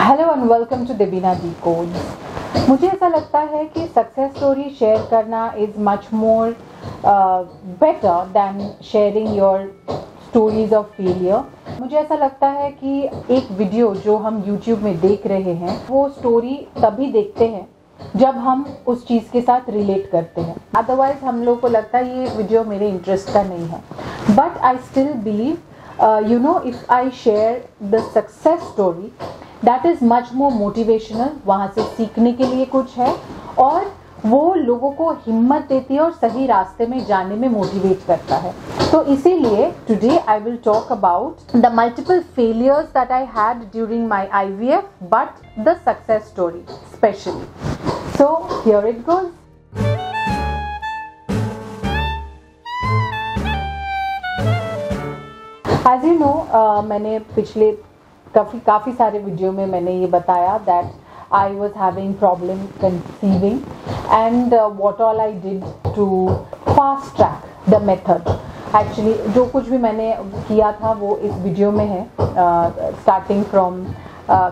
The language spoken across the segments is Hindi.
Hello and welcome to Debina decodes. मुझे ऐसा लगता है कि सक्सेस स्टोरी शेयर करना is much more better than sharing your stories of failure. मुझे ऐसा लगता है कि एक वीडियो जो हम YouTube में देख रहे हैं वो स्टोरी तभी देखते हैं जब हम उस चीज़ के साथ रिलेट करते हैं। अदरवाइज हम लोग को लगता है ये वीडियो मेरे इंटरेस्ट का नहीं है। But I still believe if I share the success story, that is much more motivational। वहाँ से सीखने के लिए कुछ है और वो लोगों को हिम्मत देती है और सही रास्ते में जाने में मोटिवेट करता है। तो इसीलिए today I will talk about the multiple failures that I had during my IVF, but the success story especially. So here it goes. As you know, मैंने पिछले काफ़ी सारे वीडियो में मैंने ये बताया that I was having problem conceiving and what all I did to fast track the method. Actually जो कुछ भी मैंने किया था वो इस वीडियो में है, starting from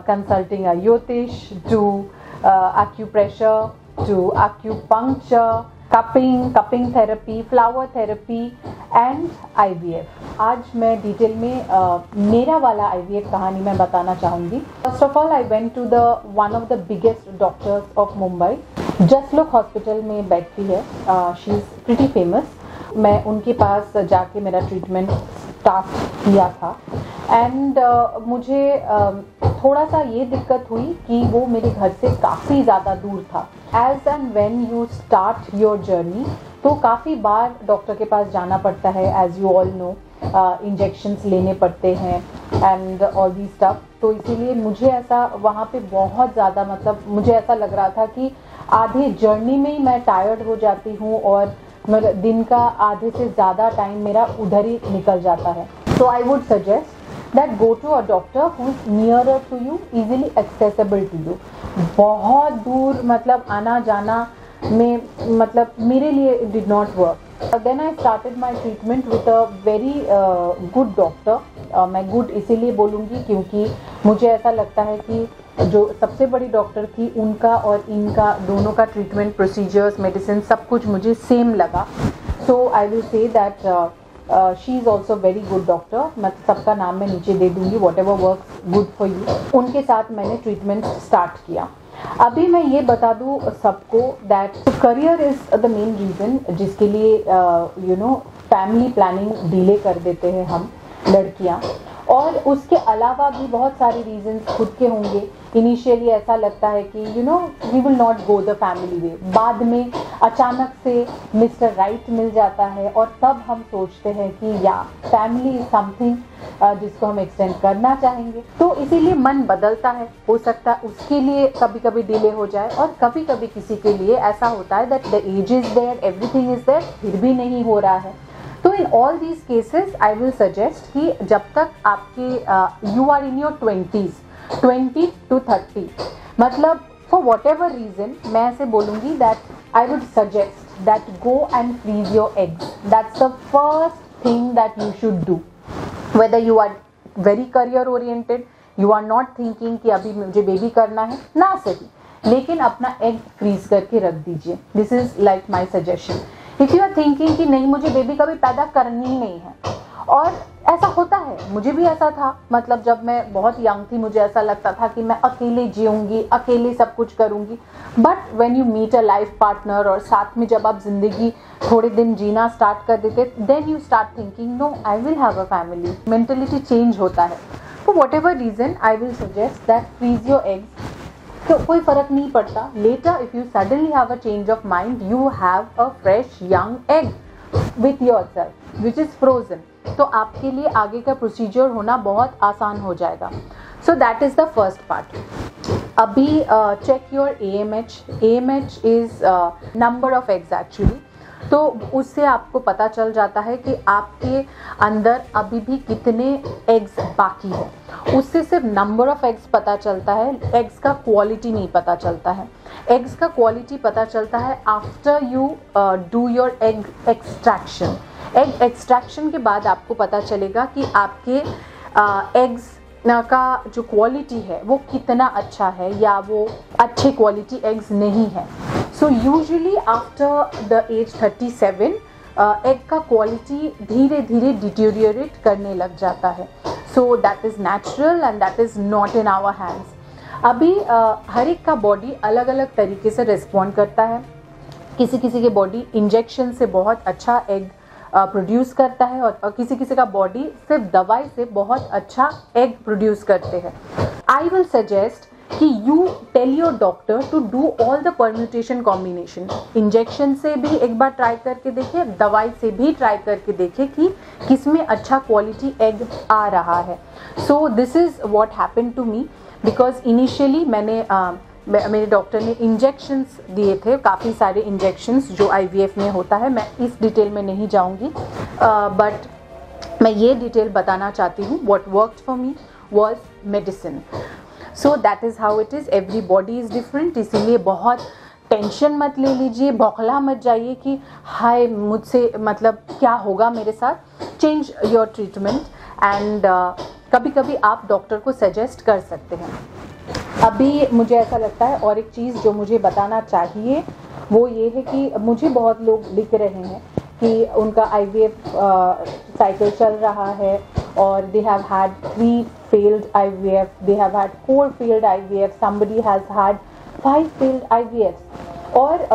consulting a Jyotish to acupressure to acupuncture, cupping therapy, flower therapy and IVF। आज मैं डिटेल में मेरा वाला IVF कहानी मैं बताना चाहूँगी। First of all I went to the one of the biggest doctors of Mumbai. Jaslok hospital में बैठती है, शी इज़ प्रिटी फेमस। मैं उनके पास जाके मेरा ट्रीटमेंट स्टार्ट किया था एंड मुझे थोड़ा सा ये दिक्कत हुई कि वो मेरे घर से काफ़ी ज़्यादा दूर था। As and when you start your journey तो काफ़ी बार डॉक्टर के पास जाना पड़ता है, as you all know, injections लेने पड़ते हैं एंड ऑल दी स्टफ। तो इसीलिए मुझे ऐसा वहाँ पे बहुत ज़्यादा मुझे ऐसा लग रहा था कि आधे जर्नी में ही मैं टायर्ड हो जाती हूँ और मेरा दिन का आधे से ज़्यादा टाइम मेरा उधर ही निकल जाता है। So I would suggest that go to a doctor who is nearer to you, easily accessible to you. बहुत दूर आना जाना में मेरे लिए it did not work. Then I started my treatment with a very good doctor. मैं गुड इसीलिए बोलूँगी क्योंकि मुझे ऐसा लगता है कि जो सबसे बड़ी डॉक्टर थी उनका और इनका दोनों का ट्रीटमेंट प्रोसीजर्स, मेडिसिन सब कुछ मुझे सेम लगा। So I will say that she is also very good doctor. मैं सबका नाम मैं नीचे दे दूँगी, whatever works good for you. उनके साथ मैंने ट्रीटमेंट स्टार्ट किया। अभी मैं ये बता दूँ सबको that career is the main reason जिसके लिए फैमिली प्लानिंग डिले कर देते हैं हम लड़कियाँ। और उसके अलावा भी बहुत सारे रीजंस खुद के होंगे। इनिशियली ऐसा लगता है कि we will not go the family way. बाद में अचानक से मिस्टर राइट मिल जाता है और तब हम सोचते हैं कि या फैमिली इज समथिंग जिसको हम एक्सटेंड करना चाहेंगे। तो इसीलिए मन बदलता है। हो सकता है उसके लिए कभी कभी डिले हो जाए और कभी कभी किसी के लिए ऐसा होता है that the age is there, everything is there, फिर भी नहीं हो रहा है। तो in all these cases I will suggest कि जब तक आपके you are in your 20 to 30, for whatever reason मैं ऐसे बोलूँगी that I would suggest that go and freeze your eggs. That's the first thing that you should do. Whether you are very career oriented, you are not thinking कि अभी मुझे बेबी करना है, ना सही, लेकिन अपना एग फ्रीज करके रख दीजिए। This is like my suggestion. If you are thinking कि नहीं मुझे बेबी कभी पैदा करनी ही नहीं है, और ऐसा होता है, मुझे भी ऐसा था। जब मैं बहुत यंग थी मुझे ऐसा लगता था कि मैं अकेले जीऊँगी, अकेले सब कुछ करूँगी। But when you meet a life partner और साथ में जब आप जिंदगी थोड़े दिन जीना स्टार्ट कर देते, then you start thinking no I will have a family. Mentality change होता है। For whatever reason I will suggest that freeze your eggs. तो कोई फर्क नहीं पड़ता। Later if you suddenly have a change of mind, you have a fresh young egg with yourself which is frozen. तो आपके लिए आगे का प्रोसीजर होना बहुत आसान हो जाएगा। So that is the first part. अभी check your AMH। AMH is number of eggs actually. तो उससे आपको पता चल जाता है कि आपके अंदर अभी भी कितने एग्स बाकी है। उससे सिर्फ नंबर ऑफ एग्स पता चलता है, एग्स का क्वालिटी नहीं पता चलता है। एग्स का क्वालिटी पता चलता है after you do your egg extraction. Egg extraction के बाद आपको पता चलेगा कि आपके एग्स का जो क्वालिटी है वो कितना अच्छा है या वो अच्छे क्वालिटी एग्स नहीं है। So usually after the age 37 egg का क्वालिटी धीरे धीरे डिटेरियोरेट करने लग जाता है। So that is natural and that is not in our hands. अभी हर एक का बॉडी अलग अलग तरीके से रिस्पॉन्ड करता है। किसी किसी के बॉडी इंजेक्शन से बहुत अच्छा एग प्रोड्यूस करता है और किसी किसी का बॉडी सिर्फ दवाई से बहुत अच्छा एग प्रोड्यूस करते हैं। आई विल सजेस्ट कि you tell your doctor to do all the permutation combination. Injection से भी एक बार ट्राई करके देखें, दवाई से भी ट्राई करके देखें कि किसमें अच्छा क्वालिटी एग आ रहा है। So this is what happened to me because initially मेरे डॉक्टर ने इंजेक्शंस दिए थे, काफ़ी सारे इंजेक्शंस जो IVF में होता है। मैं इस डिटेल में नहीं जाऊंगी, बट मैं ये डिटेल बताना चाहती हूँ। What worked for me was medicine. So that is how it is. Every body is different, इसीलिए बहुत टेंशन मत ले लीजिए, बौखला मत जाइए कि हाय मुझसे मतलब क्या होगा मेरे साथ। चेंज योर ट्रीटमेंट एंड कभी कभी आप डॉक्टर को सजेस्ट कर सकते हैं। अभी मुझे ऐसा लगता है और एक चीज़ जो मुझे बताना चाहिए वो ये है कि मुझे बहुत लोग लिख रहे हैं कि उनका IVF साइकिल चल रहा है और they have had 3 failed IVF, they have had 4 failed IVF, somebody has had 5 failed IVFs। और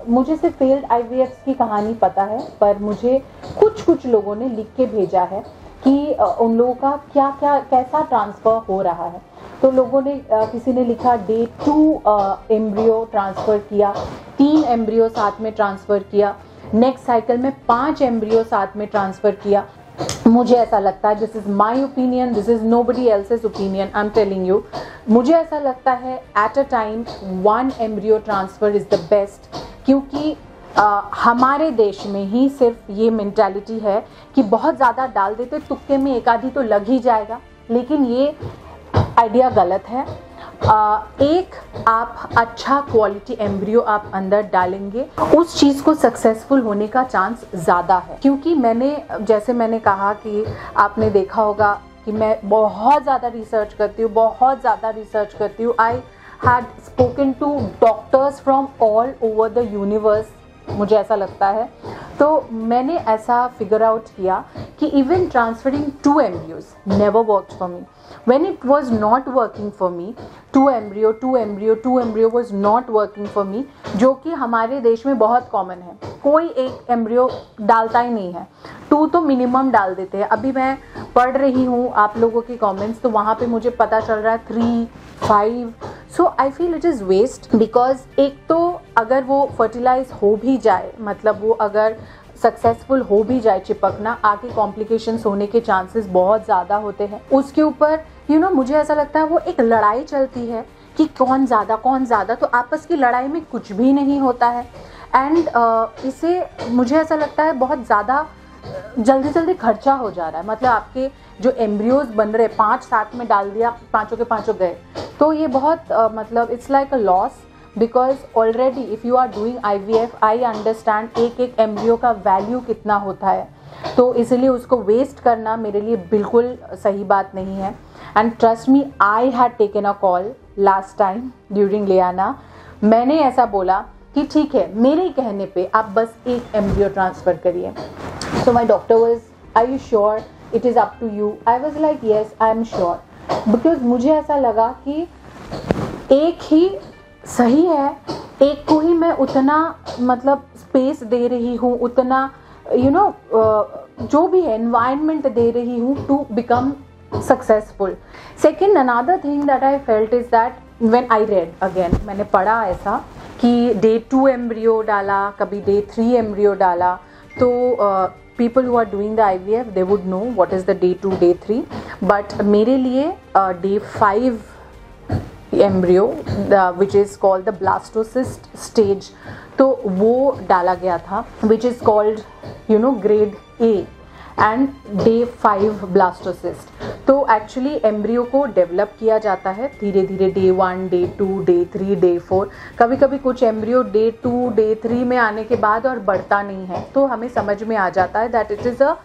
मुझे सिर्फ failed IVFs की कहानी पता है, पर मुझे कुछ लोगों ने लिख के भेजा है कि उन लोगों का क्या कैसा ट्रांसफ़र हो रहा है। तो लोगों ने किसी ने लिखा Day 2 एम्ब्रियो ट्रांसफ़र किया, 3 एम्ब्रियो साथ में ट्रांसफ़र किया, नेक्स्ट साइकिल में 5 एम्ब्रियो साथ में ट्रांसफ़र किया। मुझे ऐसा लगता है, this is my opinion, this is nobody else's opinion, I am telling you, मुझे ऐसा लगता है at a time 1 embryo transfer is the best. क्योंकि हमारे देश में ही सिर्फ ये मेंटालिटी है कि बहुत ज़्यादा डाल देते, तुक्के में एक आधी तो लग ही जाएगा, लेकिन ये आइडिया गलत है। एक आप अच्छा क्वालिटी एम्ब्रियो आप अंदर डालेंगे, उस चीज़ को सक्सेसफुल होने का चांस ज़्यादा है। क्योंकि जैसे मैंने कहा कि आपने देखा होगा कि मैं बहुत ज़्यादा रिसर्च करती हूँ। I had spoken to doctors from all over the universe, मुझे ऐसा लगता है। तो मैंने ऐसा फिगर आउट किया कि even transferring 2 embryos never worked for me. When it was not working for me, 2 embryo was not working for me, जो कि हमारे देश में बहुत कॉमन है। कोई एक एम्ब्रियो डालता ही नहीं है, 2 तो मिनिमम डाल देते हैं। अभी मैं पढ़ रही हूँ आप लोगों के कमेंट्स, तो वहाँ पे मुझे पता चल रहा है 3, 5। So I feel it is waste, because एक तो अगर वो फर्टिलाइज हो भी जाए, मतलब वो अगर सक्सेसफुल हो भी जाए चिपकना, आगे कॉम्प्लिकेशंस होने के चांसेस बहुत ज़्यादा होते हैं। उसके ऊपर मुझे ऐसा लगता है वो एक लड़ाई चलती है कि कौन ज़्यादा, तो आपस की लड़ाई में कुछ भी नहीं होता है। एंड इसे मुझे ऐसा लगता है बहुत ज़्यादा जल्दी खर्चा हो जा रहा है। मतलब आपके जो एम्ब्रियोज बन रहे 5 साथ में डाल दिया, 5 के 5 गए, तो ये बहुत मतलब it's like a loss. Because already if you are doing IVF, I understand एक एम्ब्रियो का वैल्यू कितना होता है, तो इसलिए उसको वेस्ट करना मेरे लिए बिल्कुल सही बात नहीं है। And trust me, I had taken a call last time during लियाना। मैंने ऐसा बोला कि ठीक है, मेरे कहने पे आप बस एक एम्ब्रियो ट्रांसफ़र करिए। So my doctor was, are you sure, it is up to you. I was like yes, I am sure, because मुझे ऐसा लगा कि एक ही सही है, एक को ही मैं उतना मतलब स्पेस दे रही हूँ, उतना जो भी है एनवायरनमेंट दे रही हूँ to become successful. Second, another thing that I felt is that when I read again, मैंने पढ़ा ऐसा कि Day 2 एम्ब्रियो डाला, कभी Day 3 एम्ब्रियो डाला, तो people who are doing the IVF they would know what is the Day 2, Day 3, but मेरे लिए Day 5 embryo which is called the blastocyst stage, तो वो डाला गया था, which is called grade A and Day 5 blastocyst। तो एक्चुअली एम्ब्रियो को डेवलप किया जाता है धीरे धीरे, Day 1, Day 2, Day 3, Day 4। कभी कभी कुछ एम्ब्रियो Day 2, Day 3 में आने के बाद और बढ़ता नहीं है, तो हमें समझ में आ जाता है that it is a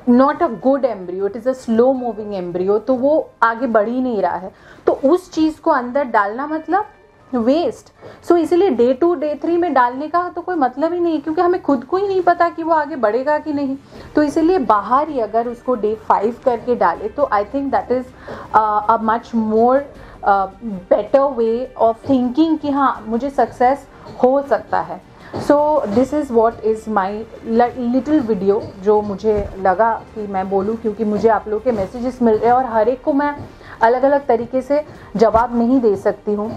not a good embryo, it is a slow moving embryo, तो वो आगे बढ़ ही नहीं रहा है, तो उस चीज़ को अंदर डालना मतलब वेस्ट। सो इसीलिए डे 2 डे 3 में डालने का तो कोई मतलब ही नहीं, क्योंकि हमें खुद को ही नहीं पता कि वो आगे बढ़ेगा कि नहीं। तो इसीलिए बाहर ही अगर उसको डे 5 करके डाले तो I think that is a much more better way of thinking कि हाँ मुझे सक्सेस हो सकता है। So this is what is my little video जो मुझे लगा कि मैं बोलूँ, क्योंकि मुझे आप लोग के मैसेजेस मिल रहे हैं और हर एक को मैं अलग अलग तरीके से जवाब नहीं दे सकती हूँ।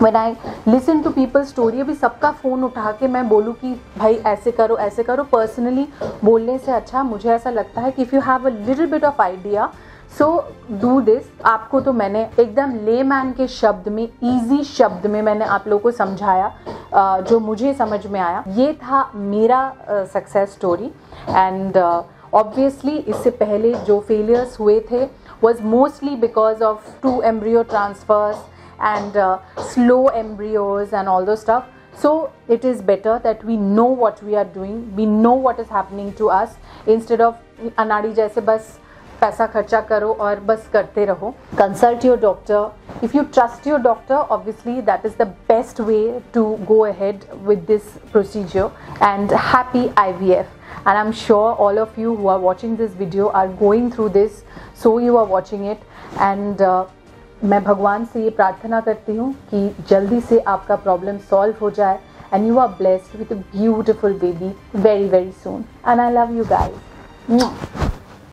When I listen to people's story, अभी सबका फ़ोन उठा के मैं बोलूँ कि भाई ऐसे करो, पर्सनली बोलने से अच्छा मुझे ऐसा लगता है कि if you have a little bit of idea so do this. आपको तो मैंने एकदम लेमैन के शब्द में, ईजी शब्द में मैंने आप लोगों को समझाया जो मुझे समझ में आया। ये था मेरा सक्सेस स्टोरी। एंड ऑब्वियसली इससे पहले जो फेलियर्स हुए थे was mostly because of 2 embryo transfers and slow embryos and all those stuff. So it is better that we know what we are doing, we know what is happening to us, instead of अनाड़ी जैसे बस पैसा खर्चा करो और बस करते रहो। Consult your doctor. If you trust your doctor, obviously that is the best way to go ahead with this procedure. And happy IVF. And I'm sure all of you who are watching this video are going through this, so you are watching it. And मैं भगवान से ये प्रार्थना करती हूँ कि जल्दी से आपका प्रॉब्लम सॉल्व हो जाए and you are blessed with a beautiful baby very very soon. And I love you guys.